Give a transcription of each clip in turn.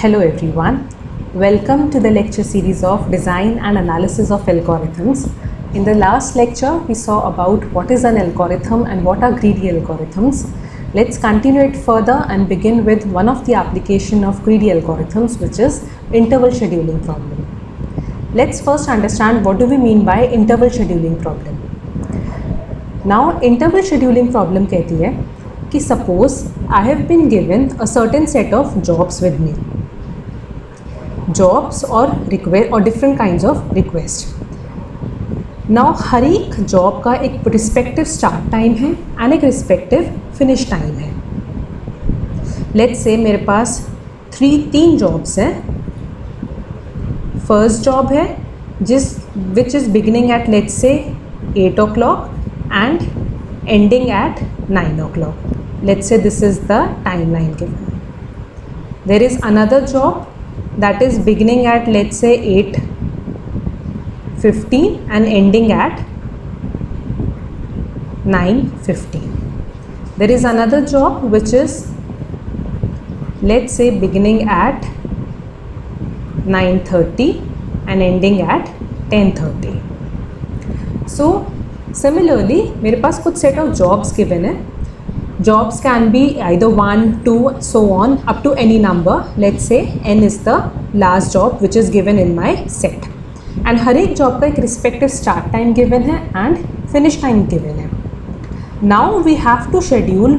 Hello everyone, welcome to the lecture series of Design and Analysis of Algorithms. In the last lecture, we saw about what is an algorithm and what are greedy algorithms. Let's continue it further and begin with one of the application of greedy algorithms, which is interval scheduling problem. Let's first understand what do we mean by interval scheduling problem. Now, interval scheduling problem कहती है कि suppose I have been given a certain set of jobs with me. Jobs or request or different kinds of request. Now हर एक job का एक respective start time है and एक respective finish time है. Let's say मेरे पास तीन jobs हैं. First job है which is beginning eight let's say 8 o'clock and ending at 9 o'clock. Let's say this is the timeline given. There is another job that is beginning at let's say 8:15 and ending at 9:15. There is another job which is let's say beginning at 9:30 and ending at 10:30. So similarly मेरे पास कुछ set of jobs given है. Jobs can be either 1, 2, so on up to any number. Let's say n is the last job which is given in my set. And हर एक job का एक respective start time given है and finish time given है. Now we have to schedule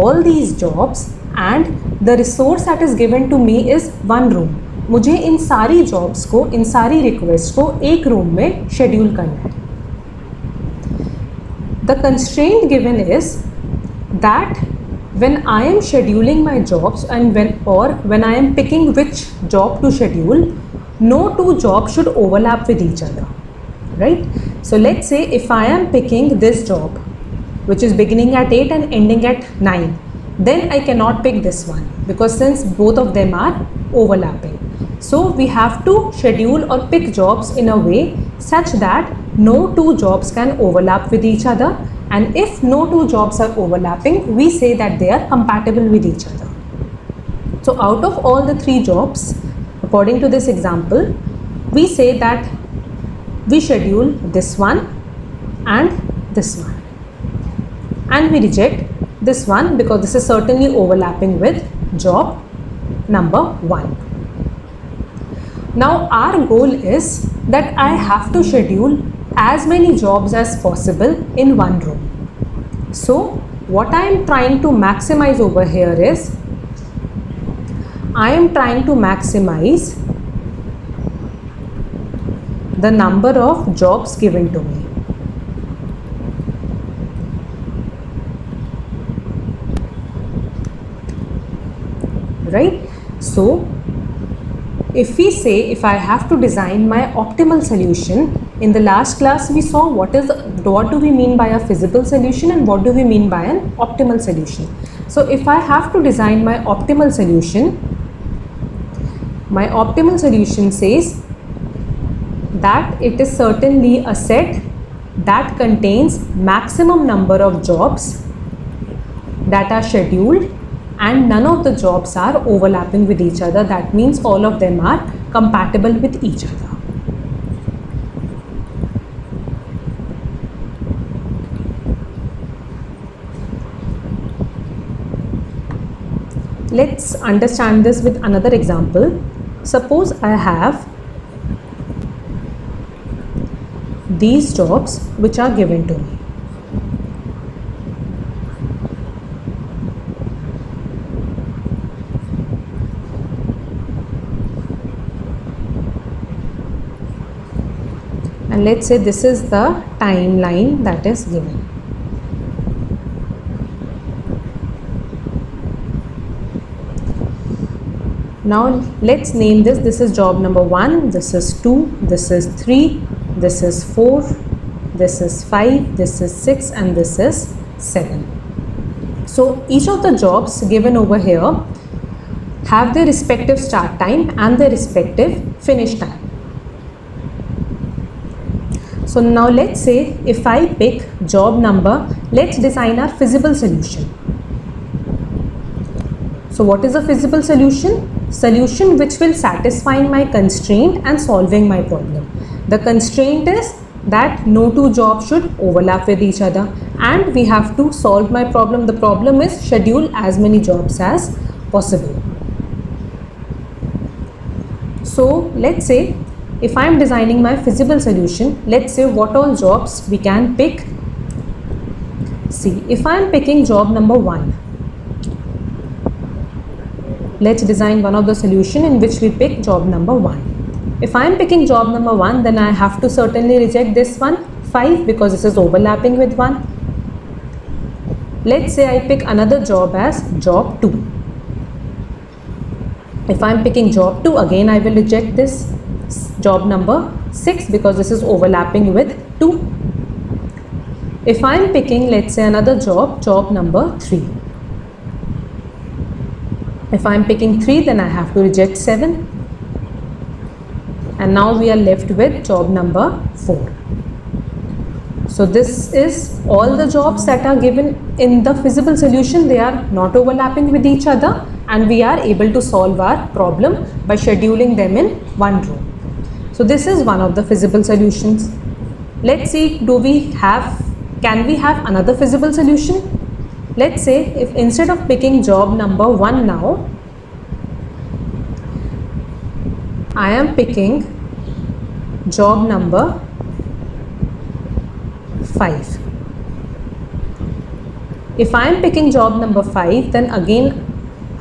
all these jobs and the resource that is given to me is one room. मुझे इन सारी jobs को, इन सारी requests को एक room में schedule करना है. The constraint given is that when I am scheduling my jobs and when I am picking which job to schedule, no two jobs should overlap with each other, right? So let's say if I am picking this job which is beginning at 8 and ending at 9, then I cannot pick this one because since both of them are overlapping. So we have to schedule or pick jobs in a way such that no two jobs can overlap with each other. And if no two jobs are overlapping, we say that they are compatible with each other. So out of all the three jobs, according to this example, we say that we schedule this one and this one. And we reject this one because this is certainly overlapping with job number 1. Now our goal is that I have to schedule as many jobs as possible in one room. So what I am trying to maximize over here is I am trying to maximize the number of jobs given to me. Right? So if we say if I have to design my optimal solution, in the last class we saw what do we mean by a feasible solution and what do we mean by an optimal solution. So if I have to design my optimal solution says that it is certainly a set that contains maximum number of jobs that are scheduled and none of the jobs are overlapping with each other. That means all of them are compatible with each other. Let's understand this with another example. Suppose I have these jobs which are given to me. And let's say this is the timeline that is given. Now let's name this. This is job number 1, this is 2, this is 3, this is 4, this is 5, this is 6 and this is 7. So each of the jobs given over here have their respective start time and their respective finish time. So now let's say if I pick job number, let's design our feasible solution. So what is a feasible solution? solution which will satisfy my constraint and solving my problem. The constraint is that no two jobs should overlap with each other, and we have to solve my problem. The problem is schedule as many jobs as possible. So let's say if I am designing my feasible solution, let's say what all jobs we can pick. See, if I am picking job number 1, let's design one of the solution in which we pick job number 1. If I am picking job number 1, then I have to certainly reject this one, 5, because this is overlapping with 1. Let's say I pick another job as job 2. If I am picking job 2, again I will reject this job number 6 because this is overlapping with 2. If I am picking, let's say, another job number 3. If I am picking 3, then I have to reject 7. And now we are left with job number 4. So this is all the jobs that are given in the feasible solution. They are not overlapping with each other, and we are able to solve our problem by scheduling them in one row. So this is one of the feasible solutions. Let's see, can we have another feasible solution? Let's say if instead of picking job number 1 now, I am picking job number 5. If I am picking job number 5, then again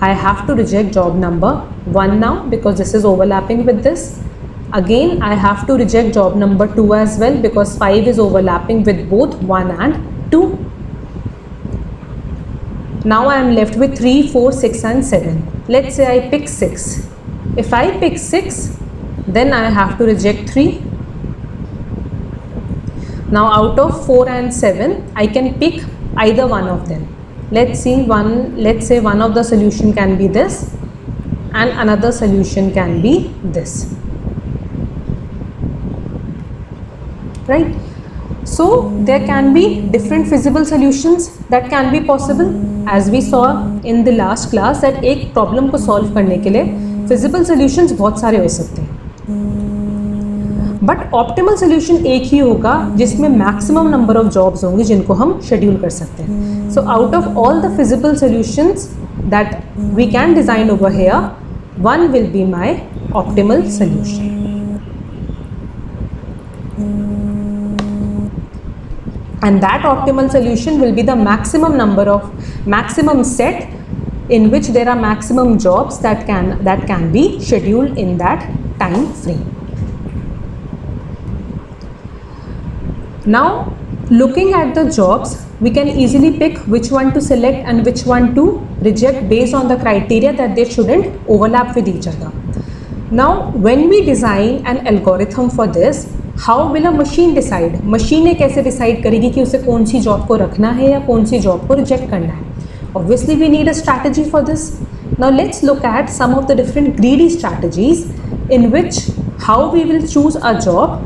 I have to reject job number 1 now because this is overlapping with this. Again I have to reject job number 2 as well because 5 is overlapping with both 1 and 2. Now I am left with 3, 4, 6 and 7. Let's say I pick 6. If I pick 6, then I have to reject 3. Now out of 4 and 7, I can pick either one of them. Let's say one of the solution can be this and another solution can be this. Right? So there can be different feasible solutions that can be possible. As we saw in the last class that एक problem को solve करने के लिए feasible solutions बहुत सारे हो सकते हैं, but optimal solution एक ही होगा जिसमें maximum number of jobs होंगे जिनको हम schedule कर सकते हैं. So out of all the feasible solutions that we can design over here, one will be my optimal solution. And that optimal solution will be the maximum set in which there are maximum jobs that can be scheduled in that time frame. Now looking at the jobs, we can easily pick which one to select and which one to reject based on the criteria that they shouldn't overlap with each other. Now when we design an algorithm for this, how will a machine decide? मशीनें कैसे decide करेगी कि उसे कौन सी job को रखना है या कौन सी जॉब को रिजेक्ट करना है? Obviously we need a strategy for this. Now let's look at some of the different greedy strategies in which how we will choose a job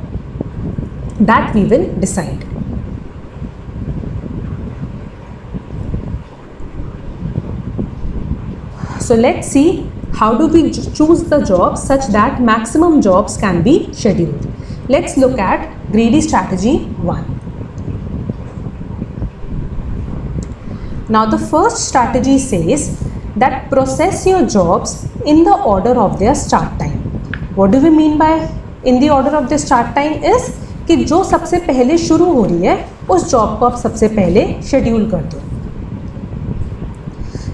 that we will decide. So let's see how do we choose the jobs such that maximum jobs can be scheduled. Let's look at greedy strategy 1. Now the first strategy says that process your jobs in the order of their start time. What do we mean by in the order of their start time is कि जो सबसे पहले शुरू हो रही है उस job को आप सबसे पहले शेड्यूल कर दो.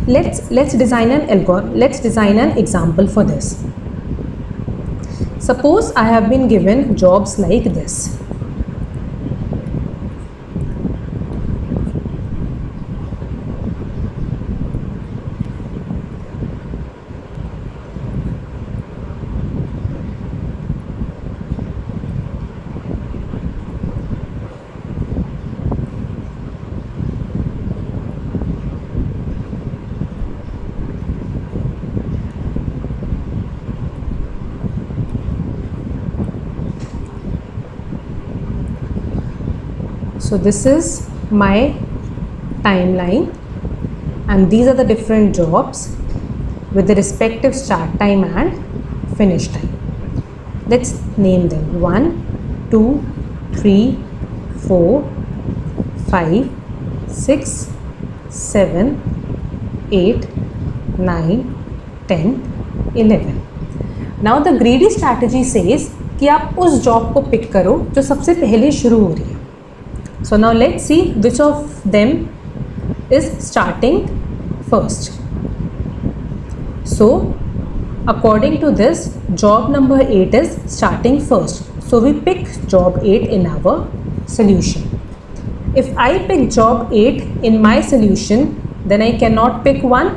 Let's design an example for this. Suppose I have been given jobs like this. So this is my timeline and these are the different jobs. with the respective start time and finish time. Let's name them 1, 2, 3, 4, 5, 6, 7, 8, 9, 10, 11. Now the greedy strategy says कि आप उस job को pick करो जो सबसे पहले शुरू हो रही है. So now let's see which of them is starting first. So according to this, job number 8 is starting first. So we pick job 8 in our solution. If I pick job 8 in my solution, then I cannot pick 1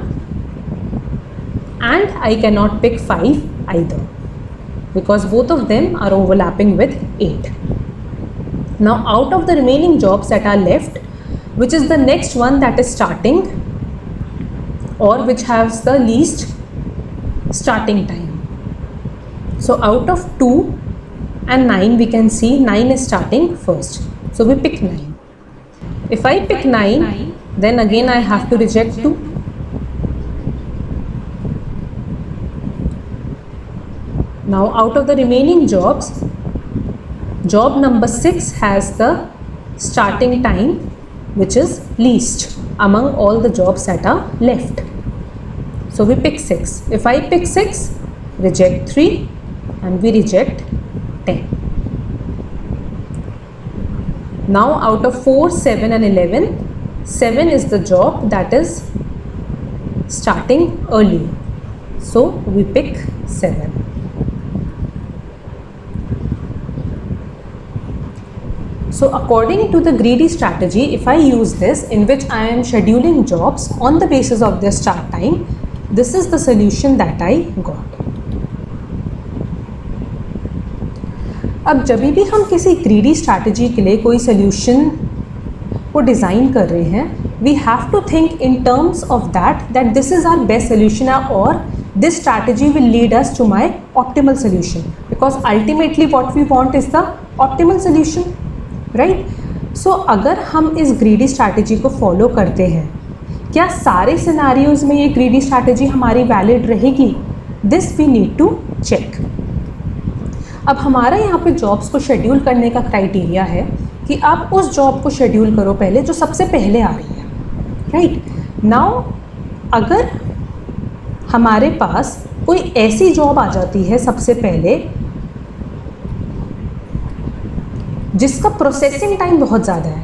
and I cannot pick 5 either, because both of them are overlapping with 8. Now out of the remaining jobs that are left, which is the next one that is starting or which has the least starting time? So out of 2 and 9, we can see 9 is starting first. So we pick 9. If I pick 9, then again I have to reject 2. Now out of the remaining jobs, job number 6 has the starting time which is least among all the jobs that are left. So we pick 6. If I pick 6, reject 3 and we reject 10. Now out of 4, 7 and 11, 7 is the job that is starting early. So we pick 7. So according to the greedy strategy, if I use this in which I am scheduling jobs on the basis of their start time, this is the solution that I got. अब जब भी हम किसी greedy strategy के लिए कोई solution को design कर रहे हैं, we have to think in terms of that this is our best solution or this strategy will lead us to my optimal solution, because ultimately what we want is the optimal solution. Right. So अगर हम इस greedy strategy को follow करते हैं, क्या सारे scenarios में ये ग्रीडी स्ट्रैटेजी हमारी वैलिड रहेगी? This we need to check. अब हमारा यहाँ पे जॉब्स को शेड्यूल करने का क्राइटेरिया है कि आप उस जॉब को शेड्यूल करो पहले जो सबसे पहले आ रही है. राइट. नाउ अगर हमारे पास कोई ऐसी जॉब आ जाती है सबसे पहले जिसका प्रोसेसिंग टाइम बहुत ज़्यादा है.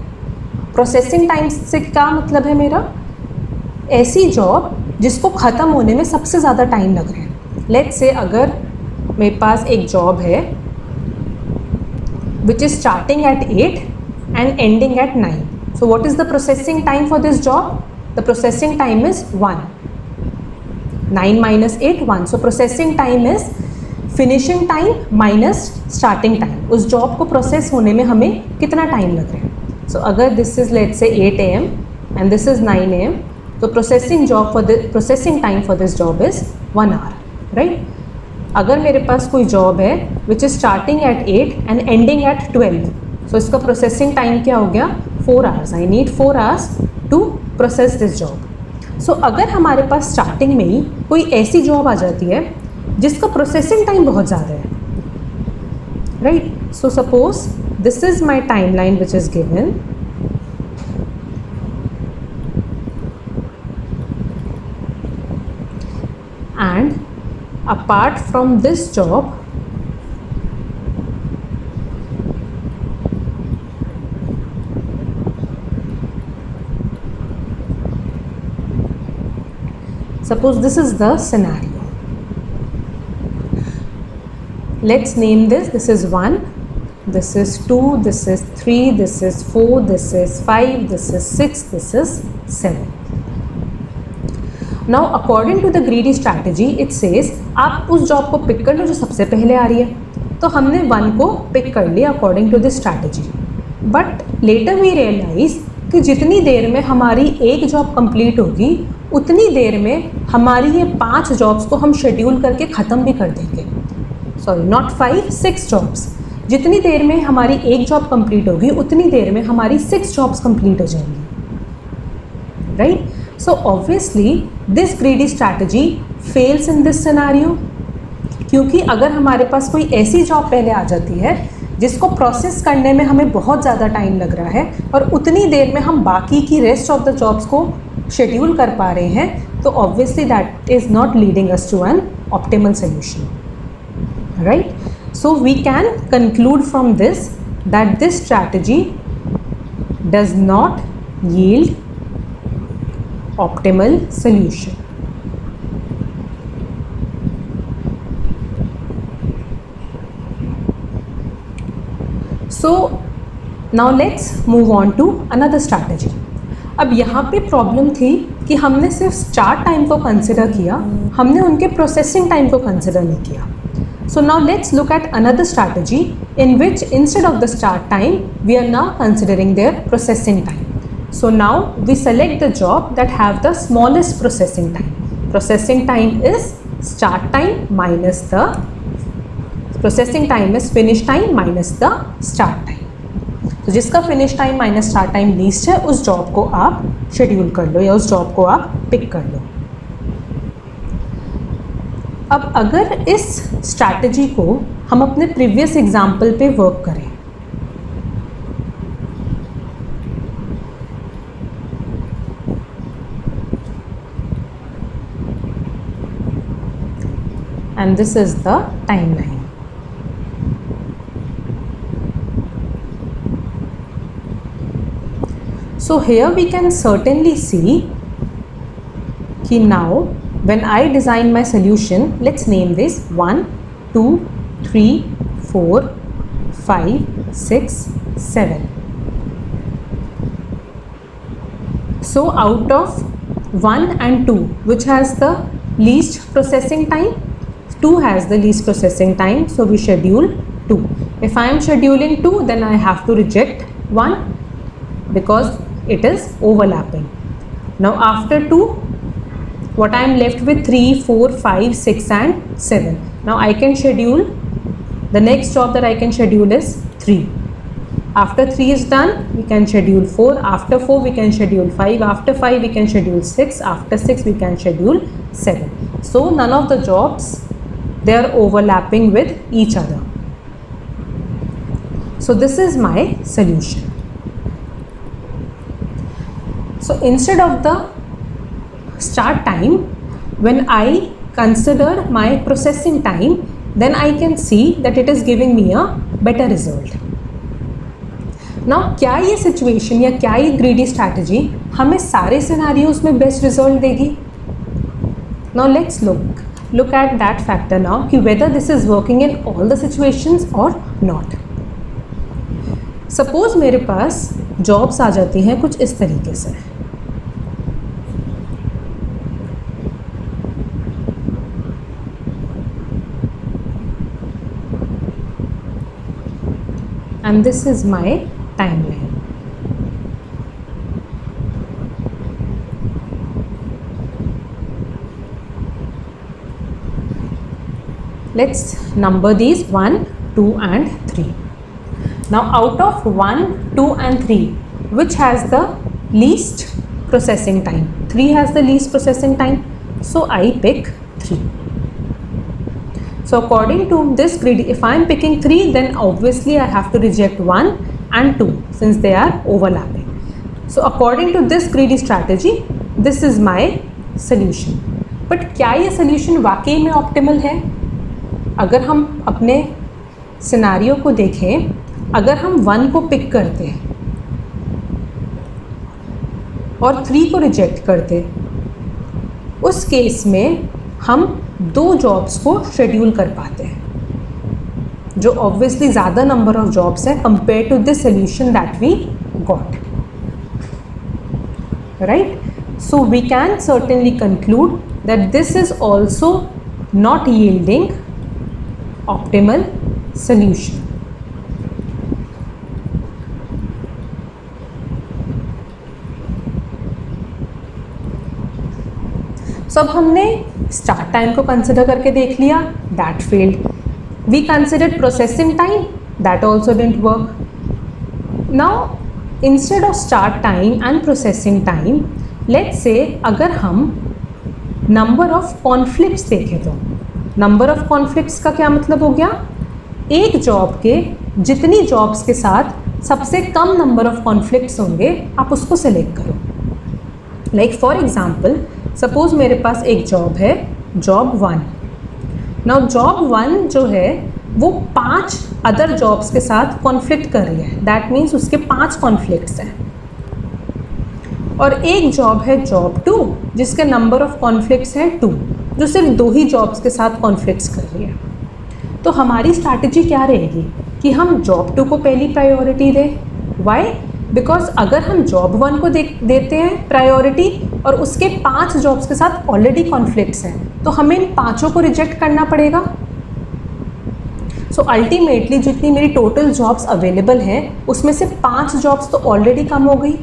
प्रोसेसिंग टाइम से क्या मतलब है मेरा? ऐसी जॉब जिसको ख़त्म होने में सबसे ज़्यादा टाइम लग रहा है. लेट्स से अगर मेरे पास एक जॉब है which is starting at 8 and ending eight 9. So what is the processing time for this job? The processing time is 1. 9 minus 8, 1. So processing time is finishing time minus starting time. उस job को process होने में हमें कितना time लग रहा है? सो अगर this is let's say 8 AM and this is 9 AM, तो processing time for this job is 1 hour. Right. अगर मेरे पास कोई जॉब है which is starting at 8 and ending at 12, so इसका प्रोसेसिंग टाइम क्या हो गया? 4 hours. I need 4 hours to process this job. So अगर हमारे पास स्टार्टिंग में ही कोई ऐसी जॉब आ जाती है जिसका प्रोसेसिंग टाइम बहुत ज़्यादा है, right. So suppose this is my time line which is given. And apart from this job suppose this is the scenario. Let's name this. This is 1, this is 2, this is 3, this is 4, this is 5, this is 6, this is 7. Now according to the greedy strategy it says आप उस job को pick कर लो जो सबसे पहले आ रही है. तो हमने 1 को पिक कर लिया according to this strategy. But later we realize कि जितनी देर में हमारी एक जॉब कंप्लीट होगी उतनी देर में हमारी ये 5 जॉब्स को हम शेड्यूल करके ख़त्म भी कर देंगे. Sorry, not 5, 6 jobs. जितनी देर में हमारी एक जॉब कंप्लीट होगी उतनी देर में हमारी 6 जॉब्स कंप्लीट हो जाएंगी. Right. So obviously this greedy strategy fails in this scenario? क्योंकि अगर हमारे पास कोई ऐसी जॉब पहले आ जाती है जिसको प्रोसेस करने में हमें बहुत ज़्यादा टाइम लग रहा है और उतनी देर में हम बाकी की रेस्ट ऑफ द जॉब्स को शेड्यूल कर पा रहे हैं, तो obviously that is not leading us to an optimal solution, right? So we can conclude from this that this strategy does not yield optimal solution. So now let's move on to another strategy. अब यहाँ पे problem थी कि हमने सिर्फ start time को consider किया, हमने उनके प्रोसेसिंग टाइम को कंसिडर नहीं किया. So now let's look at another strategy in which instead of the start time we are now considering their processing time. So now we select the job that have the smallest processing time. Processing time is start time minus the processing time is finish time minus the start time. तो जिसका finish time minus start time least है उस job को आप schedule कर लो या उस job को आप pick कर लो. अब अगर इस strategy को हम अपने previous example पे work करें, and this is the timeline. So here we can certainly see कि now when I design my solution, let's name this 1, 2, 3, 4, 5, 6, 7. So out of 1 and 2, which has the least processing time? 2 has the least processing time, so we schedule 2. If I am scheduling 2, then I have to reject 1 because it is overlapping. Now after 2, what I am left with 3, 4, 5, 6 and 7. Now I can schedule, the next job that I can schedule is 3. After 3 is done, we can schedule 4. After 4, we can schedule 5. After 5, we can schedule 6. After 6, we can schedule 7. So none of the jobs, they are overlapping with each other. So this is my solution. So instead of the start time, when I consider my processing time, then I can see that it is giving me a better result. Now क्या ये situation या क्या ये greedy strategy हमें सारे scenarios में best result देगी? Now let's look at that factor now कि whether this is working in all the situations or not. Suppose मेरे पास jobs आ जाती हैं कुछ इस तरीके से. And this is my timeline. Let's number these 1, 2 and 3. Now out of 1, 2 and 3, which has the least processing time? 3 has the least processing time, so I pick 3. So according to this greedy, if I am picking 3, then obviously I have to reject 1 and 2 since they are overlapping. So according to this greedy strategy, this is my solution. But क्या ये solution वाकई में optimal है? अगर हम अपने scenario को देखें, अगर हम 1 को पिक करते और 3 को रिजेक्ट करते, उस केस में हम 2 जॉब्स को शेड्यूल कर पाते हैं, जो ऑब्वियसली ज़्यादा नंबर ऑफ जॉब्स हैं compare to this solution that we got, right? So we can certainly conclude that this is also not yielding optimal solution. So अब हमने स्टार्ट टाइम को कंसिडर करके देख लिया, that failed. We considered processing time, that also didn't work. Now instead of start time and processing time, let's say अगर हम number of conflicts देखें तो नंबर ऑफ कॉन्फ्लिक्ट्स का क्या मतलब हो गया, एक जॉब के जितनी जॉब्स के साथ सबसे कम नंबर ऑफ कॉन्फ्लिक्ट्स होंगे आप उसको सेलेक्ट करो। लाइक फॉर एग्जाम्पल सपोज मेरे पास एक जॉब है, जॉब 1। नाउ जॉब 1 जो है वो 5 अदर जॉब्स के साथ कॉन्फ्लिक्ट कर रही है, दैट मीन्स उसके 5 कॉन्फ्लिक्ट्स हैं। और एक जॉब है जॉब 2 जिसके नंबर ऑफ कॉन्फ्लिक्ट्स हैं 2, जो सिर्फ 2 ही जॉब्स के साथ कॉन्फ्लिक्ट्स कर रही है। तो हमारी स्ट्रैटेजी क्या रहेगी कि हम जॉब 2 को पहली प्रायोरिटी दें। वाई? बिकॉज अगर हम जॉब 1 को देते हैं प्रायोरिटी और उसके 5 जॉब्स के साथ ऑलरेडी कॉन्फ्लिक्ट्स हैं तो हमें इन 5 को रिजेक्ट करना पड़ेगा। सो अल्टीमेटली जितनी मेरी टोटल जॉब्स अवेलेबल हैं उसमें से 5 जॉब्स तो ऑलरेडी कम हो गई।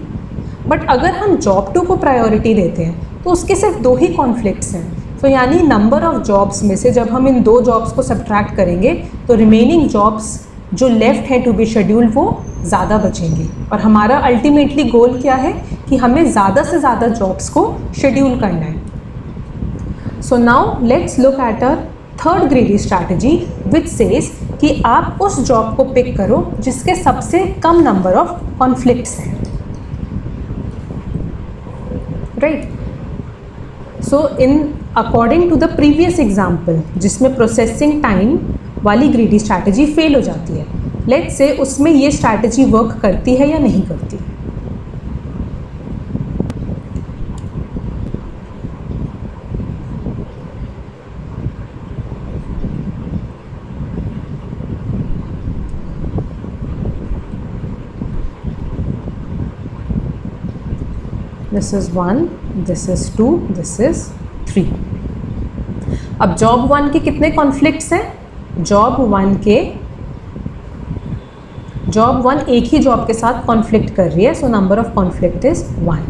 बट अगर हम जॉब 2 को प्रायोरिटी देते हैं तो उसके सिर्फ 2 ही कॉन्फ्लिक्ट्स हैं। तो यानी नंबर ऑफ जॉब्स में से जब हम इन 2 जॉब्स को सब्ट्रैक्ट करेंगे तो रिमेनिंग जॉब्स जो लेफ्ट हैं टू बी शेड्यूल्ड वो ज़्यादा बचेंगी। और हमारा अल्टीमेटली गोल क्या है कि हमें ज़्यादा से ज़्यादा जॉब्स को शेड्यूल करना है। So now let's look at a third greedy strategy which says कि आप उस जॉब को पिक करो जिसके सबसे कम नंबर ऑफ कॉन्फ्लिक्ट्स हैं। Right? So in according to the previous example जिसमें प्रोसेसिंग टाइम वाली ग्रीडी स्ट्रैटेजी फेल हो जाती है, लेट्स से उसमें ये स्ट्रैटेजी वर्क करती है या नहीं करती। This is 1, this is 2, this is 3। अब जॉब 1 के कितने कॉन्फ्लिक्ट्स हैं? जॉब 1 एक ही जॉब के साथ कॉन्फ्लिक्ट कर रही है, so number of conflict is 1।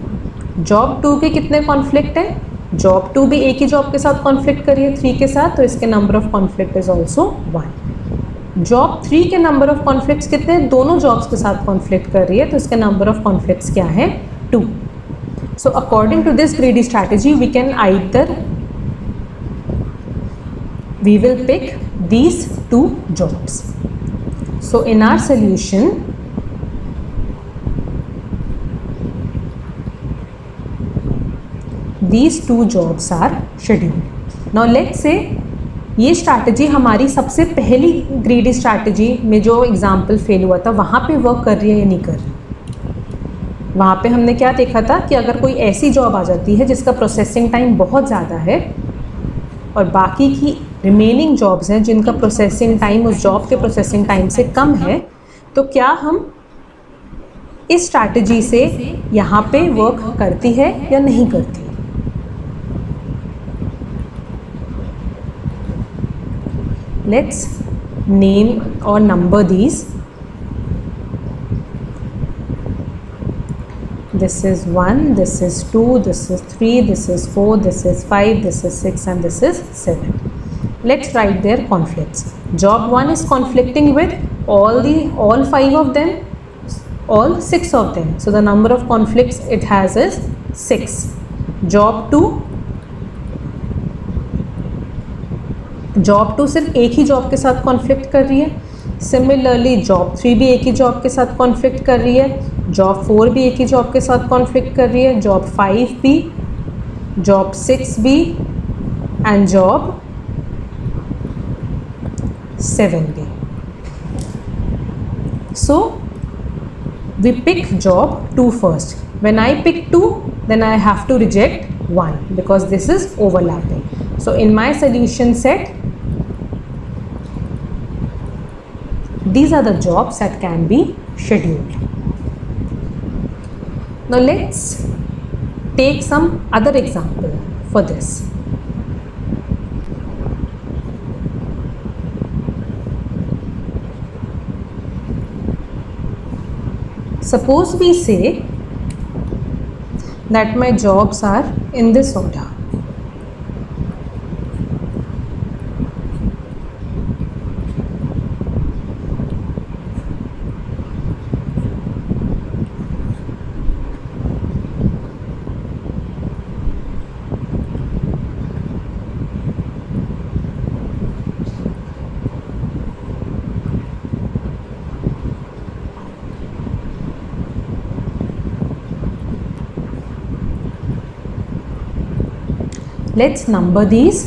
Job 2 के कितने कॉन्फ्लिक्ट हैं? जॉब 2 भी एक ही जॉब के साथ कॉन्फ्लिक्ट कर रही है 3 के साथ, तो इसके number of conflict is also 1। Job 3 के नंबर ऑफ कॉन्फ्लिक्ट्स कितने? दोनों जॉब्स के साथ कॉन्फ्लिक्ट कर रही है, तो इसके नंबर ऑफ कॉन्फ्लिक्ट्स क्या है? 2। So according to this greedy strategy, we will pick these 2 jobs. So in our solution, these 2 jobs are scheduled. Now let's say ये स्ट्रैटेजी हमारी सबसे पहली ग्रीडी स्ट्रैटेजी में जो एग्जाम्पल फेल हुआ था वहाँ पे वर्क कर रही है या नहीं कर रही। वहाँ पे हमने क्या देखा था कि अगर कोई ऐसी जॉब आ जाती है जिसका प्रोसेसिंग टाइम बहुत ज़्यादा है और बाकी की रिमेनिंग जॉब्स हैं जिनका प्रोसेसिंग टाइम उस जॉब के प्रोसेसिंग टाइम से कम है, तो क्या हम इस स्ट्रैटेजी से यहाँ पे वर्क करती है या नहीं करती। लेट्स नेम और number these. This is 1, this is 2, this is 3, this is 4, this is 5, this is 6 and this is 7. Let's write their conflicts. Job 1 is conflicting with all 5 of them, all 6 of them. So the number of conflicts it has is 6. Job 2 सिर्फ एक ही job के साथ conflict कर रही है। Similarly job 3 भी एक ही job के साथ कॉन्फ्लिक्ट कर रही है, जॉब 4 भी एक ही जॉब के साथ कॉन्फ्लिक्ट कर रही है, जॉब 5 भी, जॉब 6 भी एंड जॉब 7 भी। So we pick job 2 first. When I pick 2, then I have to reject 1 because this is overlapping. So in my solution set, these are the jobs that can be scheduled. Now let's take some other example for this. Suppose we say that my jobs are in this order. Let's number these.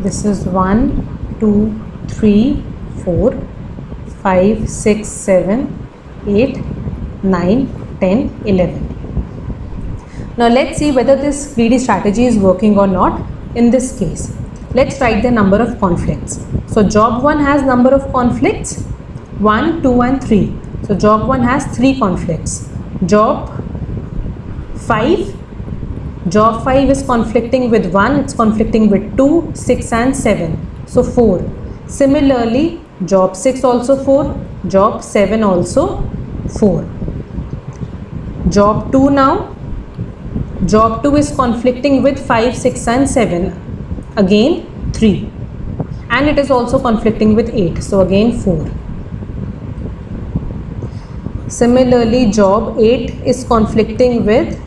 This is 1, 2, 3, 4, 5, 6, 7, 8, 9, 10, 11. Now let's see whether this greedy strategy is working or not. In this case, let's write the number of conflicts. So job 1 has number of conflicts 1, 2 and 3. So job 1 has 3 conflicts. Job 5 is conflicting with 1, it's conflicting with 2, 6 and 7. So 4. Similarly, job 6 also 4, job 7 also 4. Job 2 now. Job 2 is conflicting with 5, 6 and 7. Again 3. And it is also conflicting with 8. So again 4. Similarly, job 8 is conflicting with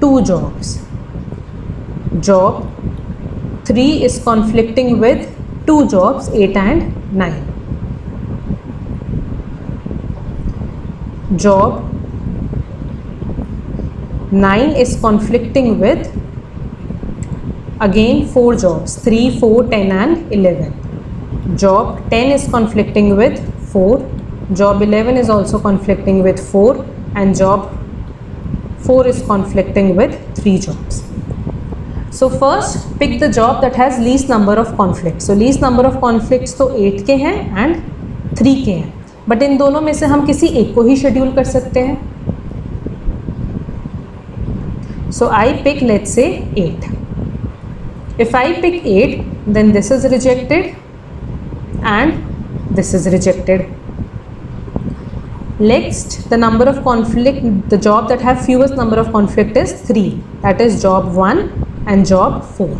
2 jobs. Job 3 is conflicting with 2 jobs, 8 and 9. Job 9 is conflicting with again 4 jobs, 3, 4, 10 and 11. Job 10 is conflicting with 4. Job 11 is also conflicting with 4 and job 4 is conflicting with 3 jobs. So first pick the job that has least number of conflicts. So least number of conflicts तो 8 के हैं and 3 के हैं, but in दोनों में से हम किसी एक को ही शेड्यूल कर सकते हैं. So I pick, let's say, 8. If I pick 8, then this is rejected and this is rejected. Next, the number of conflict, the job that have fewest number of conflict is 3. That is job 1 and job 4.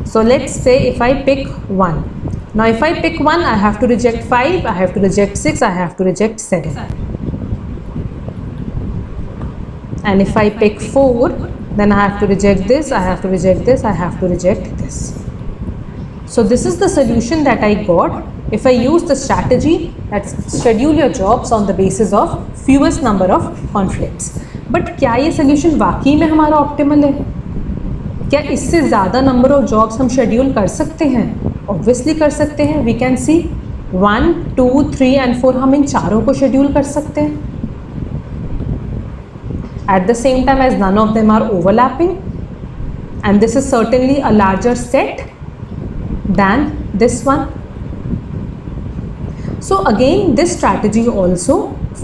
So let's say if I pick 1. Now if I pick 1, I have to reject 5, I have to reject 6, I have to reject 7. And if I pick 4, then I have to reject this, I have to reject this, I have to reject this. So this is the solution that I got if I use the strategy that schedule your jobs on the basis of fewest number of conflicts. But क्या ये solution वाकई में हमारा optimal है? क्या इससे ज़्यादा number of jobs हम schedule कर सकते हैं? Obviously कर सकते हैं. We can see 1, 2, 3 and 4 हम इन चारों को schedule कर सकते हैं. At the same time as none of them are overlapping, and this is certainly a larger set than this one. So again this strategy also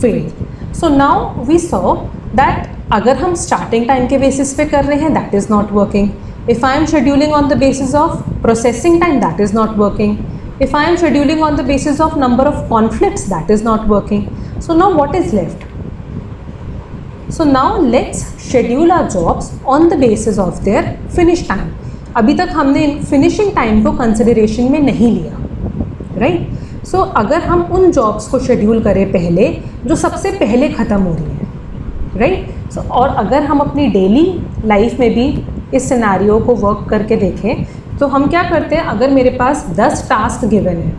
failed. So now we saw that अगर हम starting time के basis पे कर रहे हैं, that is not working. If I am scheduling on the basis of processing time, that is not working. If I am scheduling on the basis of number of conflicts, that is not working. So now what is left? So now let's schedule our jobs on the basis of their finish time. अभी तक हमने finishing time को consideration में नहीं लिया, right? So अगर हम उन jobs को schedule करें पहले जो सबसे पहले ख़त्म हो रही हैं, right? So और अगर हम अपनी daily life में भी इस scenario को work करके देखें, तो हम क्या करते हैं? अगर मेरे पास 10 task given है,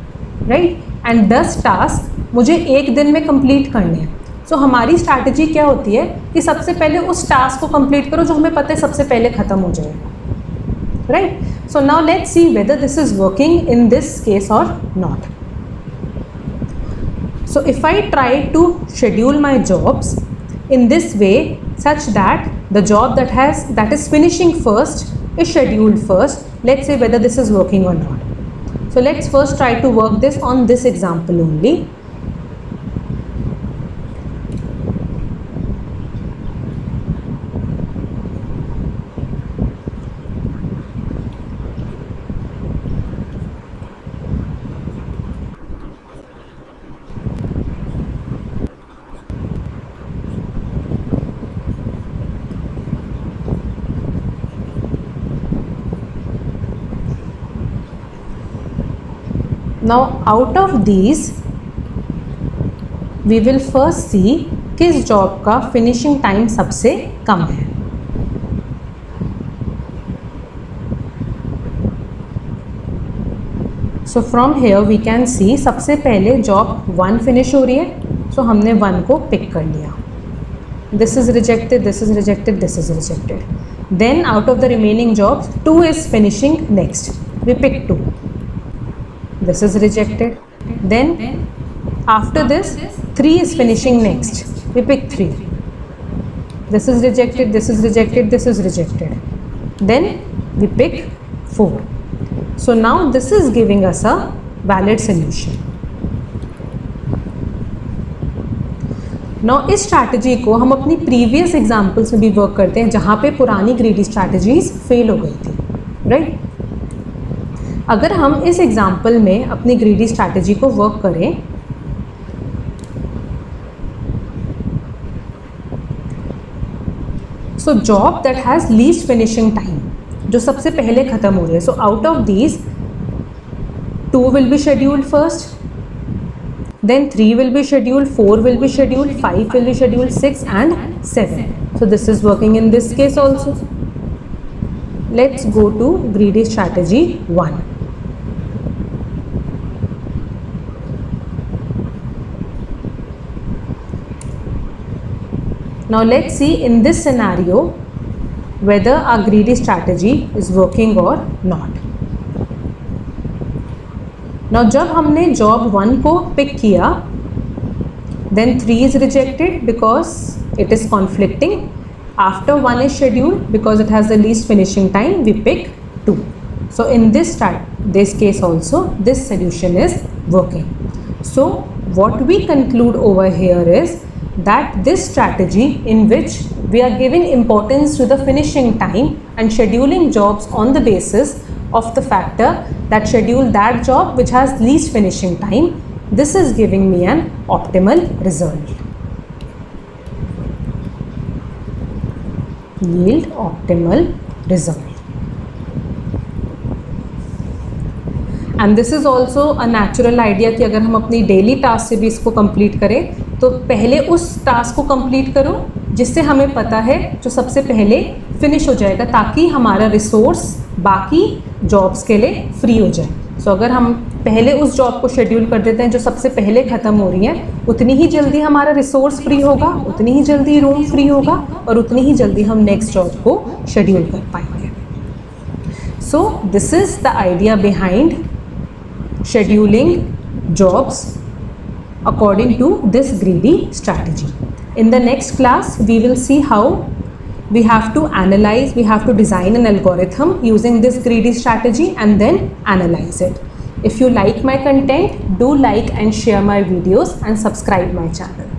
right? And 10 task मुझे एक दिन में complete करने हैं. तो हमारी स्ट्रैटेजी क्या होती है कि सबसे पहले उस टास्क को कंप्लीट करो जो हमें पता है सबसे पहले ख़त्म हो जाएगा, right? So now let's see whether this is working in this case और not. So if I try to schedule my jobs in this way such that the job that is finishing first is scheduled first, let's say whether this is working or not. So let's first try to work this on this example only. Now out of these we will first see किस job का finishing time सबसे कम है. So from here we can see सबसे पहले job 1 finish हो रही है, सो हमने 1 को पिक कर लिया. this is rejected, this is rejected, this is rejected. Then out of the remaining jobs, 2 is finishing next. We pick 2. This is rejected. Then after this, 3 is finishing next. We pick 3. This is rejected, this is rejected, this is rejected. Then we pick 4. So now this is giving us a valid solution. Now इस strategy को हम अपनी previous examples में भी work करते हैं जहाँ पे पुरानी ग्रीडी स्ट्रैटेजीज फेल हो गई थी, राइट? अगर हम इस एग्जाम्पल में अपनी ग्रीडी स्ट्रैटेजी को वर्क करें, so job that has least finishing time, जो सबसे पहले ख़त्म हो रही है, so out of these 2 will be scheduled first, then 3 will be scheduled, 4 will be scheduled, 5 will be scheduled, 6 and 7. So this is working in this case also. Let's go to greedy strategy 1. Now let's see in this scenario whether our greedy strategy is working or not. Now जब हमने job 1 को pick किया, then 3 is rejected because it is conflicting. After 1 is scheduled, because it has the least finishing time, we pick 2. So in this case also, this solution is working. So what we conclude over here is that this strategy in which we are giving importance to the finishing time and scheduling jobs on the basis of the factor that schedule that job which has least finishing time, this is giving me an optimal result. Yield optimal result. And this is also a natural idea कि अगर हम अपनी daily task से भी इसको complete करें तो पहले उस टास्क को कंप्लीट करो जिससे हमें पता है जो सबसे पहले फिनिश हो जाएगा, ताकि हमारा रिसोर्स बाकी जॉब्स के लिए फ्री हो जाए. सो अगर हम पहले उस जॉब को शेड्यूल कर देते हैं जो सबसे पहले ख़त्म हो रही है, उतनी ही जल्दी हमारा रिसोर्स फ्री होगा, उतनी ही जल्दी रूम फ्री होगा और उतनी ही जल्दी हम नेक्स्ट जॉब को शेड्यूल कर पाएंगे. So this is the idea behind scheduling jobs according to this greedy strategy. In the next class, we will see how we have to analyze, we have to design an algorithm using this greedy strategy and then analyze it. If you like my content, do like and share my videos and subscribe my channel.